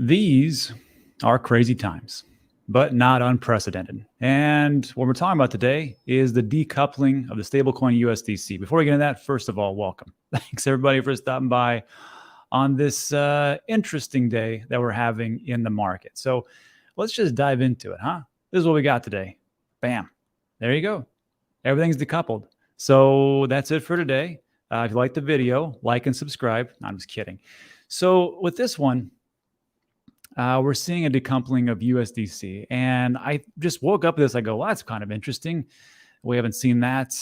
These are crazy times, but not unprecedented. And what we're talking about today is the decoupling of the stablecoin USDC. Before we get into that, first of all, welcome. Thanks everybody for stopping by on this interesting day that we're having in the market. So let's just dive into it, huh? This is what we got today. Bam. There you go. Everything's decoupled. So that's it for today. If you like the video, like and subscribe. No, I'm just kidding. So with this one, we're seeing a decoupling of USDC. And I just woke up with this. I go, well, that's kind of interesting. We haven't seen that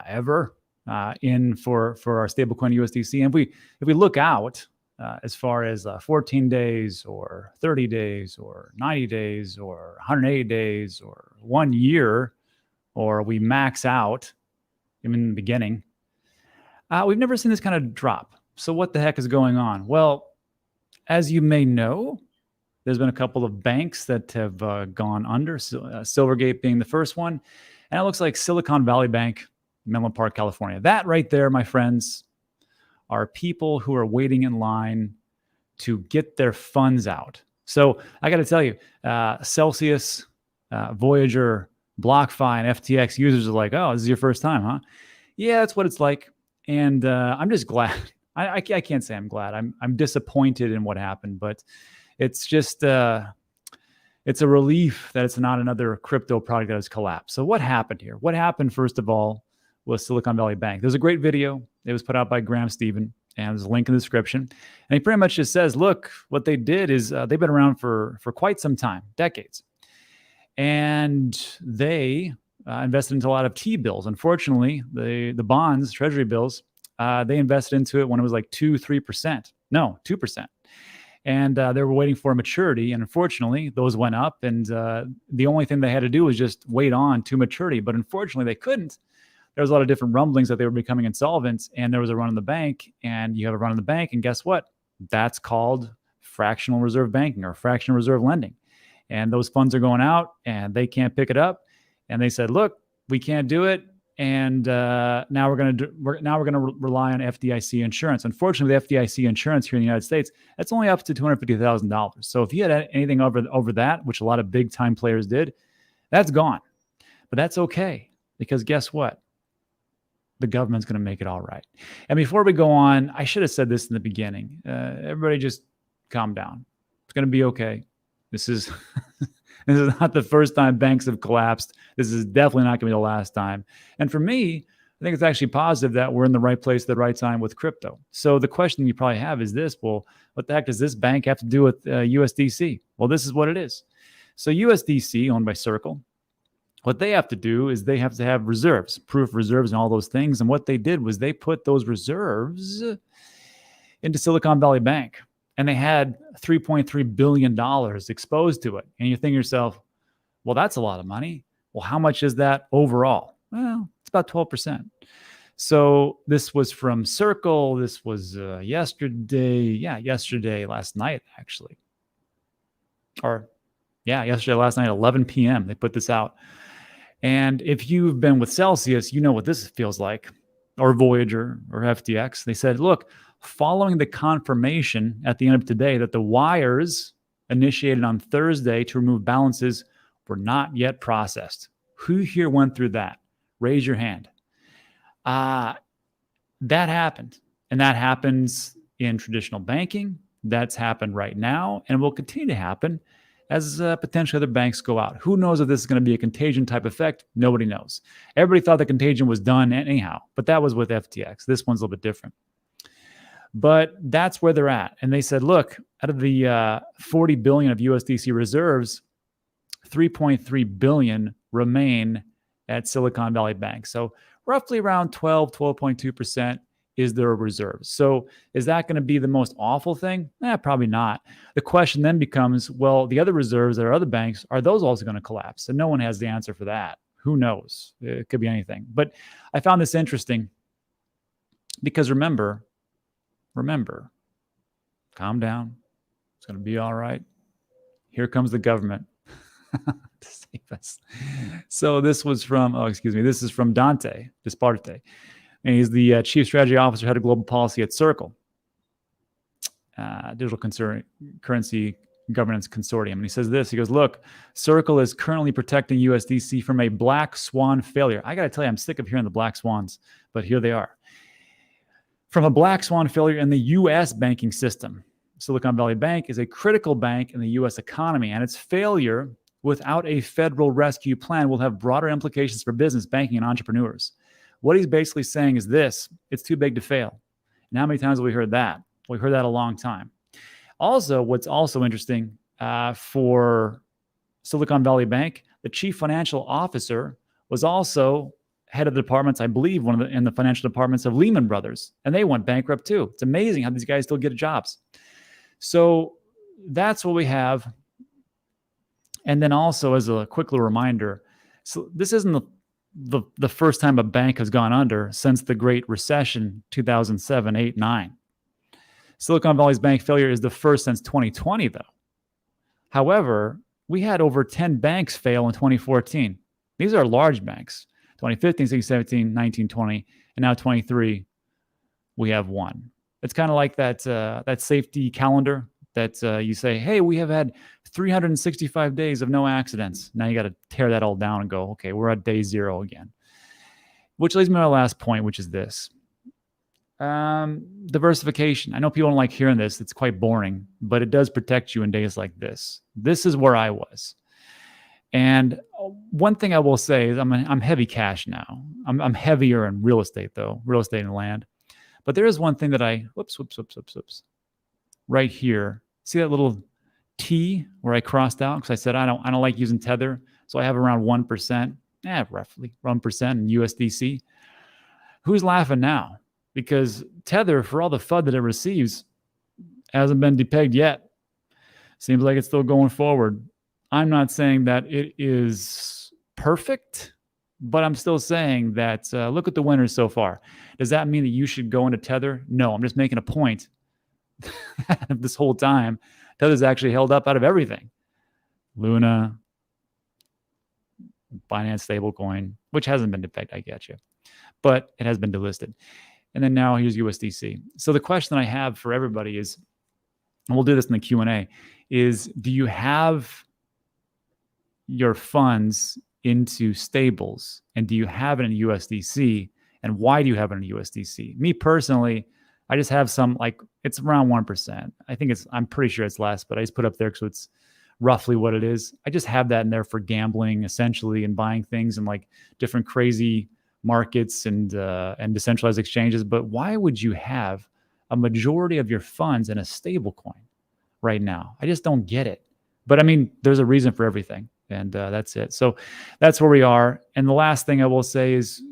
ever for our stablecoin USDC. And if we look out as far as 14 days or 30 days or 90 days or 180 days or 1 year, or we max out even in the beginning, we've never seen this kind of drop. So what the heck is going on? Well, as you may know, there's been a couple of banks that have gone under, Silvergate being the first one. And it looks like Silicon Valley Bank, Menlo Park, California. That right there, my friends, are people who are waiting in line to get their funds out. So I got to tell you, Celsius, Voyager, BlockFi, and FTX users are like, oh, this is your first time, huh? Yeah, that's what it's like. And I'm just glad. I can't say I'm glad. I'm disappointed in what happened, but it's just it's a relief that it's not another crypto product that has collapsed. So what happened here? What happened, first of all, was Silicon Valley Bank. There's a great video. It was put out by Graham Stephan, and there's a link in the description. And he pretty much just says, look, what they did is they've been around for quite some time, decades. And they invested into a lot of T-bills. Unfortunately, the bonds, treasury bills, they invested into it when it was like 2%. And they were waiting for a maturity. And unfortunately, those went up. And the only thing they had to do was just wait on to maturity. But unfortunately, they couldn't. There was a lot of different rumblings that they were becoming insolvent. And there was a run on the bank. And you have a run on the bank. And guess what? That's called fractional reserve banking or fractional reserve lending. And those funds are going out and they can't pick it up. And they said, look, we can't do it. And now we're going to rely on FDIC insurance. Unfortunately, the FDIC insurance here in the United States, that's only up to $250,000. So if you had anything over that, which a lot of big time players did, that's gone. But that's okay, because guess what? The government's going to make it all right. And before we go on, I should have said this in the beginning. Everybody just calm down. It's going to be okay. This is this is not the first time banks have collapsed. This is definitely not going to be the last time. And for me, I think it's actually positive that we're in the right place at the right time with crypto. So the question you probably have is this: well, what the heck does this bank have to do with USDC? Well, this is what it is. So USDC, owned by Circle, what they have to do is they have to have reserves, proof of reserves and all those things. And what they did was they put those reserves into Silicon Valley Bank. And they had $3.3 billion exposed to it. And you think to yourself, well, that's a lot of money. Well, how much is that overall? Well, it's about 12%. So this was from Circle. This was yesterday. Yeah, yesterday, last night, actually. Yesterday, last night, 11 p.m. They put this out. And if you've been with Celsius, you know what this feels like, or Voyager or FTX. They said, look, following the confirmation at the end of today that the wires initiated on Thursday to remove balances were not yet processed. Who here went through that? Raise your hand. That happened. And that happens in traditional banking. That's happened right now and will continue to happen as potentially other banks go out. Who knows if this is going to be a contagion type effect? Nobody knows. Everybody thought the contagion was done anyhow, but that was with FTX. This one's a little bit different. But that's where they're at. And they said, look, out of the 40 billion of USDC reserves, 3.3 billion remain at Silicon Valley Bank. So roughly around 12.2% is their reserves. So is that going to be the most awful thing? Probably not. The question then becomes, well, the other reserves that are other banks, are those also going to collapse? And no one has the answer for that. Who knows? It could be anything. But I found this interesting because remember, calm down. It's going to be all right. Here comes the government to save us. So this was from, this is from Dante Disparte. And he's the Chief Strategy Officer, Head of Global Policy at Circle. Digital currency Governance Consortium. And he says this, he goes, look, Circle is currently protecting USDC from a black swan failure. I got to tell you, I'm sick of hearing the black swans, but here they are. From a black swan failure in the U.S. banking system. Silicon Valley Bank is a critical bank in the U.S. economy, and its failure without a federal rescue plan will have broader implications for business, banking, and entrepreneurs. What he's basically saying is this: it's too big to fail. And how many times have we heard that? We've heard that a long time. Also, what's also interesting for Silicon Valley Bank, the chief financial officer was also head of the departments, I believe, in the financial departments of Lehman Brothers, and they went bankrupt too. It's amazing how these guys still get jobs. So that's what we have. And then also, as a quick little reminder, so this isn't the first time a bank has gone under since the Great Recession, 2007, 8, 9. Silicon Valley's bank failure is the first since 2020, though. However, we had over 10 banks fail in 2014. These are large banks. 2015, 16, 17, 19, 20, and now 23, we have one. It's kind of like that safety calendar that you say, hey, we have had 365 days of no accidents. Now you got to tear that all down and go, okay, we're at day 0 again. Which leads me to my last point, which is this. Diversification. I know people don't like hearing this. It's quite boring, but it does protect you in days like this. This is where I was. And one thing I will say is I'm heavy cash now. I'm heavier in real estate, though, real estate and land. But there is one thing that whoops. Right here. See that little T where I crossed out? Because I said I don't like using Tether. So I have around 1%, roughly 1% in USDC. Who's laughing now? Because Tether, for all the FUD that it receives, hasn't been depegged yet. Seems like it's still going forward. I'm not saying that it is perfect, but I'm still saying that look at the winners so far. Does that mean that you should go into Tether? No, I'm just making a point. This whole time, Tether's actually held up out of everything. Luna, Binance Stablecoin, which hasn't been depegged, I get you. But it has been delisted. And then now here's USDC. So the question I have for everybody is, and we'll do this in the Q&A, is do you have your funds into stables? And do you have it in USDC? And why do you have it in USDC? Me personally, I just have some, like, it's around 1%. I'm pretty sure it's less, but I just put up there because it's roughly what it is. I just have that in there for gambling, essentially, and buying things and like different crazy markets and decentralized exchanges. But why would you have a majority of your funds in a stable coin right now? I just don't get it. But I mean, there's a reason for everything. And that's it. So that's where we are. And the last thing I will say is,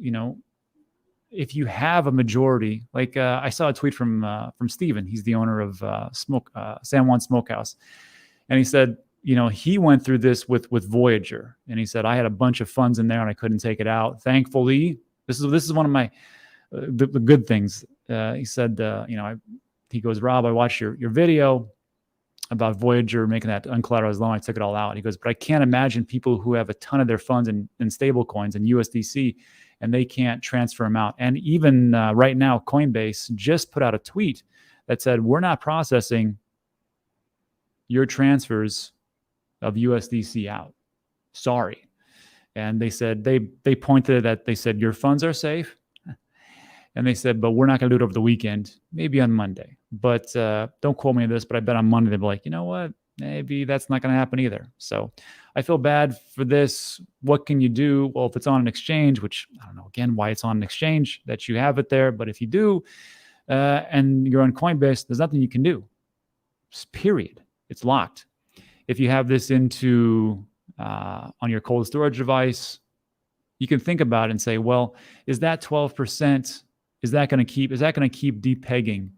if you have a majority, like I saw a tweet from Steven. He's the owner of San Juan Smokehouse. And he said, he went through this with Voyager. And he said, I had a bunch of funds in there and I couldn't take it out. Thankfully, this is one of my the good things. He said, he goes, Rob, I watched your video about Voyager making that uncollateralized loan. I took it all out. He goes, but I can't imagine people who have a ton of their funds in stable coins and USDC, and they can't transfer them out. And even right now, Coinbase just put out a tweet that said, we're not processing your transfers of USDC out. Sorry. And they said, they pointed at that. They said, your funds are safe. And they said, but we're not going to do it over the weekend, maybe on Monday. But don't quote me on this, but I bet on Monday they'll be like, you know what? Maybe that's not going to happen either. So I feel bad for this. What can you do? Well, if it's on an exchange, which I don't know, again, why it's on an exchange, that you have it there. But if you do, and you're on Coinbase, there's nothing you can do. Period. It's locked. If you have this into on your cold storage device, you can think about it and say, well, is that 12%? Is that going to keep depegging?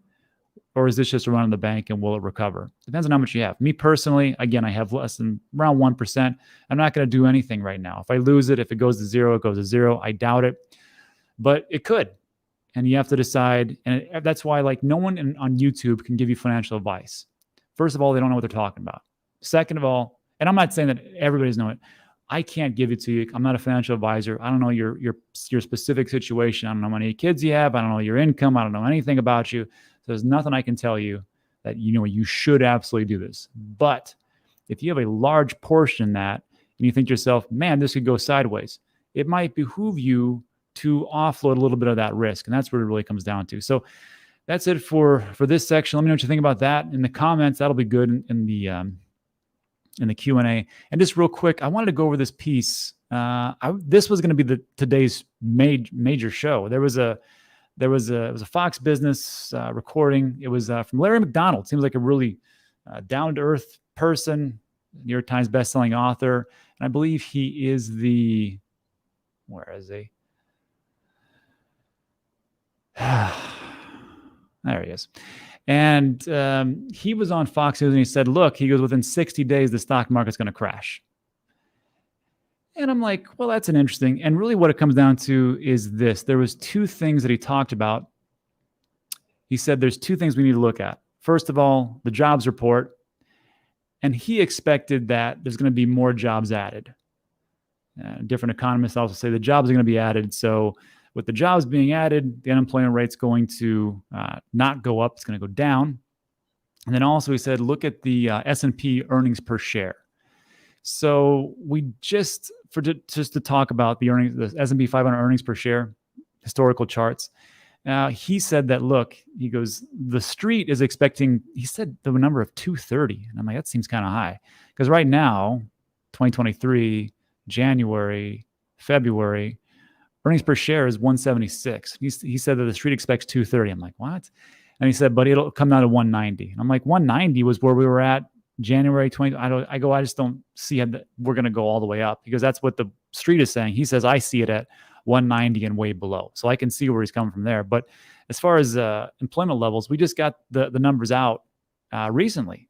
Or is this just around the bank and will it recover? Depends on how much you have. Me personally, again, I have less than around 1%. I'm not going to do anything right now. If I lose it, if it goes to zero, it goes to zero. I doubt it, but it could. And you have to decide. And that's why, like, no one on YouTube can give you financial advice. First of all, they don't know what they're talking about. Second of all, and I'm not saying that everybody's know it. I can't give it to you. I'm not a financial advisor. I don't know your specific situation. I don't know how many kids you have. I don't know your income. I don't know anything about you. So there's nothing I can tell you that you should absolutely do this. But if you have a large portion in that and you think to yourself, man, this could go sideways, it might behoove you to offload a little bit of that risk. And that's what it really comes down to. So that's it for this section. Let me know what you think about that in the comments. That'll be good in the Q&A. And just real quick, I wanted to go over this piece. This was going to be today's major show. It was a Fox Business recording. It was from Larry McDonald. Seems like a really down-to-earth person, New York Times best-selling author. And I believe he is where is he? There he is. And he was on Fox News and he said, look, he goes, within 60 days, the stock market's going to crash. And I'm like, well, that's an interesting. And really what it comes down to is this. There was two things that he talked about. He said there's two things we need to look at. First of all, the jobs report. And he expected that there's going to be more jobs added. Different economists also say the jobs are going to be added. So with the jobs being added, the unemployment rate's going to not go up. It's going to go down. And then also he said, look at the S&P earnings per share. So we just to talk about the earnings, the S&P 500 earnings per share, historical charts. He said that, look, he goes, the street is expecting, he said the number of 230. And I'm like, that seems kind of high. Because right now, 2023, January, February, earnings per share is 176. He said that the street expects 230. I'm like, what? And he said, but it'll come down to 190. And I'm like, 190 was where we were at January 20. I just don't see how we're going to go all the way up, because that's what the street is saying. He says, I see it at 190 and way below. So I can see where he's coming from there. But as far as employment levels, we just got the numbers out recently.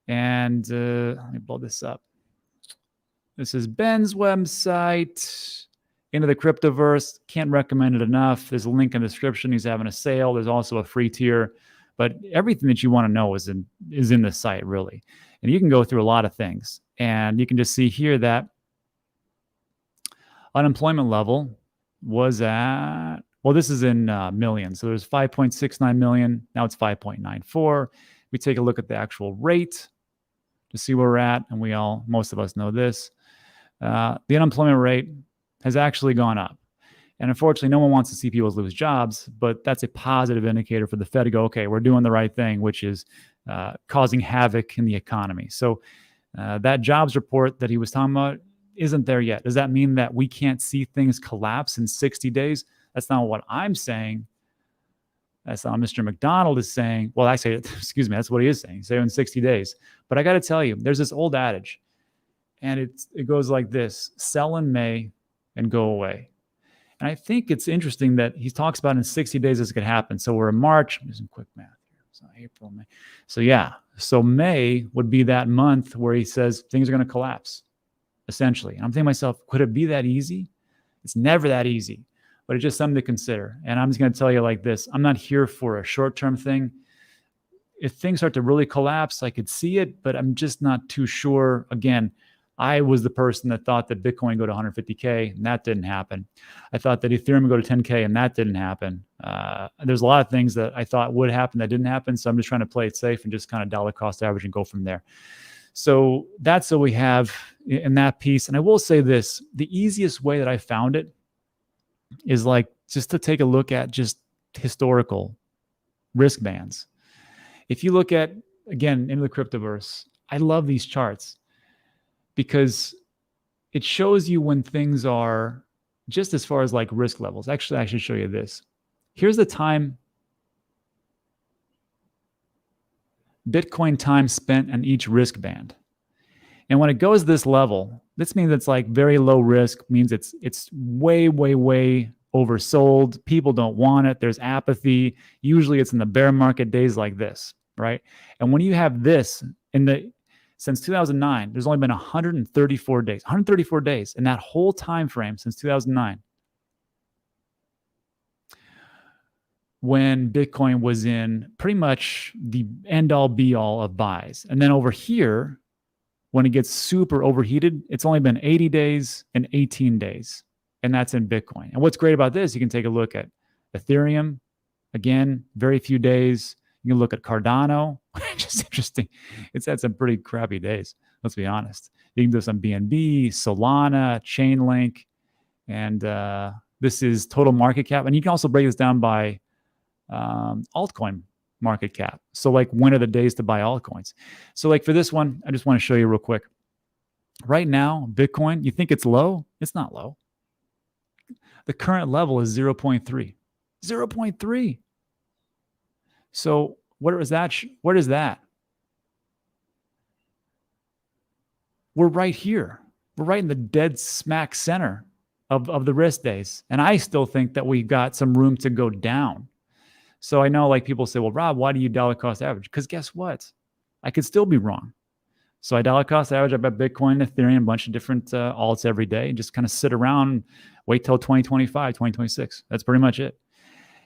And let me blow this up. This is Ben's website. Into the Cryptoverse. Can't recommend it enough. There's a link in the description. He's having a sale. There's also a free tier. But everything that you want to know is in the site, really. And you can go through a lot of things. And you can just see here that unemployment level was at, well, this is in millions. So there's 5.69 million. Now it's 5.94. We take a look at the actual rate to see where we're at. And most of us know this. The unemployment rate has actually gone up. And unfortunately, no one wants to see people lose jobs, but that's a positive indicator for the Fed to go, okay, we're doing the right thing, which is causing havoc in the economy. So that jobs report that he was talking about isn't there yet. Does that mean that we can't see things collapse in 60 days? That's not what I'm saying. That's not what Mr. McDonald is saying. Well, actually, excuse me, that's what he is saying. He's saying in 60 days. But I got to tell you, there's this old adage, and it goes like this: sell in May and go away. And I think it's interesting that he talks about in 60 days this could happen. So we're in March. I'm doing some quick math here. So April, May. So yeah. So May would be that month where he says things are going to collapse, essentially. And I'm thinking to myself, could it be that easy? It's never that easy, but it's just something to consider. And I'm just going to tell you like this. I'm not here for a short-term thing. If things start to really collapse, I could see it, but I'm just not too sure. Again, I was the person that thought that Bitcoin would go to 150K, and that didn't happen. I thought that Ethereum would go to 10K, and that didn't happen. There's a lot of things that I thought would happen that didn't happen, so I'm just trying to play it safe and just kind of dollar cost average and go from there. So that's what we have in that piece. And I will say this, the easiest way that I found it is like just to take a look at just historical risk bands. If you look at, again, into the Cryptoverse, I love these charts, because it shows you when things are just as far as like risk levels. Actually, I should show you this. Here's the time, Bitcoin time spent on each risk band. And when it goes this level, this means it's like very low risk, means it's way, way, way oversold. People don't want it. There's apathy. Usually it's in the bear market days like this, right? And when you have this since 2009, there's only been 134 days. 134 days in that whole time frame since 2009, when Bitcoin was in pretty much the end-all be-all of buys. And then over here, when it gets super overheated, it's only been 80 days and 18 days. And that's in Bitcoin. And what's great about this, you can take a look at Ethereum. Again, very few days. You can look at Cardano, which is interesting. It's had some pretty crappy days. Let's be honest. You can do some BNB, Solana, Chainlink, and this is total market cap. And you can also break this down by altcoin market cap. So like, when are the days to buy altcoins? So like for this one, I just want to show you real quick. Right now, Bitcoin, you think it's low? It's not low. The current level is 0.3. 0.3. So what is that? What is that? We're right here. We're right in the dead smack center of the risk days. And I still think that we got some room to go down. So I know like people say, well, Rob, why do you dollar cost average? Because guess what? I could still be wrong. So I dollar cost average. I bet Bitcoin, Ethereum, a bunch of different alts every day, and just kind of sit around, wait till 2025, 2026. That's pretty much it.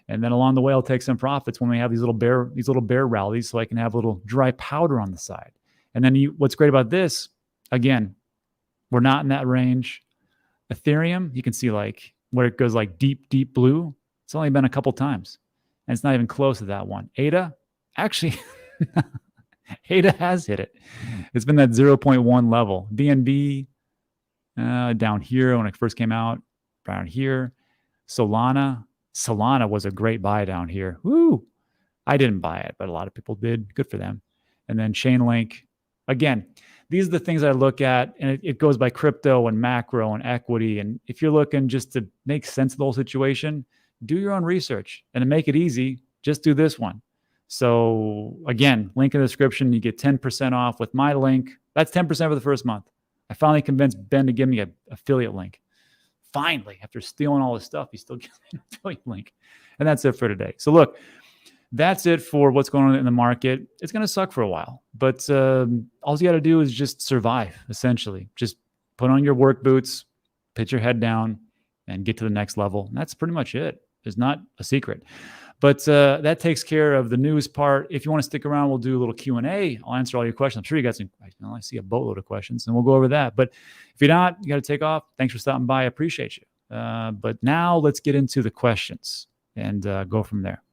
And then along the way, I'll take some profits when we have these little bear rallies, so I can have a little dry powder on the side. And then what's great about this, again, we're not in that range. Ethereum, you can see like where it goes like deep, deep blue. It's only been a couple times, and it's not even close to that one. ADA, actually. ADA has hit it. It's been that 0.1 level. BNB down here when it first came out, down here. Solana was a great buy down here. Woo! I didn't buy it, but a lot of people did. Good for them. And then Chainlink. Again, these are the things I look at, and it goes by crypto and macro and equity. And if you're looking just to make sense of the whole situation, do your own research. And to make it easy, just do this one. So again, link in the description. You get 10% off with my link. That's 10% for the first month. I finally convinced Ben to give me an affiliate link. Finally, after stealing all this stuff, he still gives me an affiliate link. And that's it for today. So look, that's it for what's going on in the market. It's going to suck for a while, but all you got to do is just survive, essentially. Just put on your work boots, put your head down, and get to the next level. And that's pretty much it. It's not a secret. But that takes care of the news part. If you want to stick around, we'll do a little Q&A. I'll answer all your questions. I'm sure you got some, I see a boatload of questions, and we'll go over that. But if you're not, you got to take off. Thanks for stopping by. I appreciate you. But now let's get into the questions and go from there.